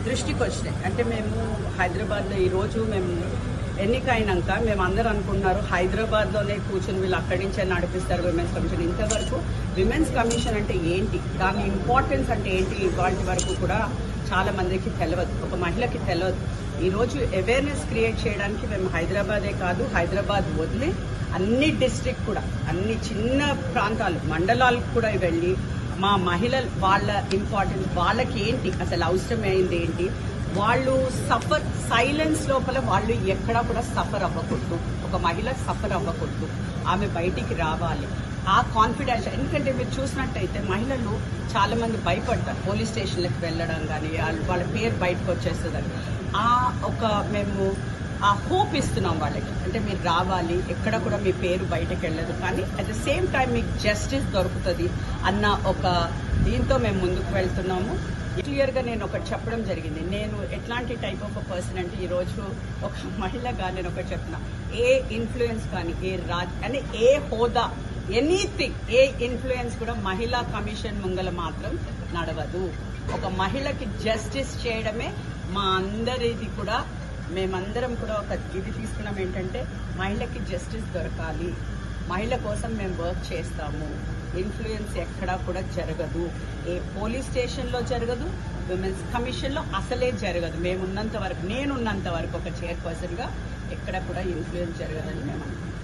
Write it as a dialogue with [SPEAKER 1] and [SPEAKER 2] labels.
[SPEAKER 1] దృష్టికి వచ్చినాయి. అంటే మేము హైదరాబాద్లో ఈరోజు మేము ఎన్నికైనాక మేము అందరూ అనుకుంటున్నారు హైదరాబాద్లోనే కూర్చొని వీళ్ళు అక్కడి నుంచే నడిపిస్తారు విమెన్స్ కమిషన్. ఇంతవరకు విమెన్స్ కమిషన్ అంటే ఏంటి, దాని ఇంపార్టెన్స్ అంటే ఏంటి ఇవాళ వరకు కూడా చాలా మందికి తెలియదు, ఒక మహిళకి తెలియదు. ఈరోజు అవేర్నెస్ క్రియేట్ చేయడానికి మేము హైదరాబాదే కాదు, హైదరాబాద్ వదిలి అన్ని డిస్ట్రిక్ట్ కూడా, అన్ని చిన్న ప్రాంతాలు మండలాలకు కూడా వెళ్ళి మా మహిళలు వాళ్ళ ఇంపార్టెన్స్, వాళ్ళకి ఏంటి అసలు అవసరమైంది ఏంటి, వాళ్ళు సఫర్ సైలెన్స్ లోపల వాళ్ళు ఎక్కడా కూడా సఫర్ అవ్వకూడదు, ఒక మహిళ సఫర్ అవ్వకూడదు, ఆమె బయటికి రావాలి. ఆ కాన్ఫిడెన్స్, ఎందుకంటే మీరు చూసినట్టయితే మహిళలు చాలా మంది భయపడతారు పోలీస్ స్టేషన్లకు వెళ్ళడం కానీ, వాళ్ళ పేరు బయటకు వచ్చేస్తుందని. మేము ఆ హోప్ ఇస్తున్నాం వాళ్ళకి, అంటే మీరు రావాలి, ఎక్కడ కూడా మీ పేరు బయటకు వెళ్ళదు, కానీ అట్ ద సేమ్ టైం మీకు జస్టిస్ దొరుకుతుంది అన్న ఒక దీంతో మేము ముందుకు వెళ్తున్నాము. క్లియర్గా నేను ఒకటి చెప్పడం జరిగింది, నేను ఎట్లాంటి టైప్ ఆఫ్ పర్సన్ అంటే ఈరోజు ఒక మహిళగా నేను ఒకటి చెప్తున్నా, ఏ ఇన్ఫ్లుయెన్స్ కానీ, అంటే ఏ హోదా, ఎనీథింగ్, ఏ ఇన్ఫ్లుయెన్స్ కూడా మహిళా కమిషన్ ముంగల మాత్రం నడవదు. ఒక మహిళకి జస్టిస్ చేయడమే మా అందరిది కూడా, మేమందరం కూడా ఒక ఇది తీసుకున్నాం ఏంటంటే మహిళకి జస్టిస్ దొరకాలి, మహిళ కోసం మేము వర్క్ చేస్తాము. ఇన్ఫ్లుయెన్స్ ఎక్కడా కూడా జరగదు, ఏ పోలీస్ స్టేషన్లో జరగదు, విమెన్స్ కమిషన్లో అసలే జరగదు. నేనున్నంత వరకు ఒక చైర్పర్సన్గా ఎక్కడ కూడా ఇన్ఫ్లుయెన్స్ జరగదని మేము అనుకుంటున్నాం.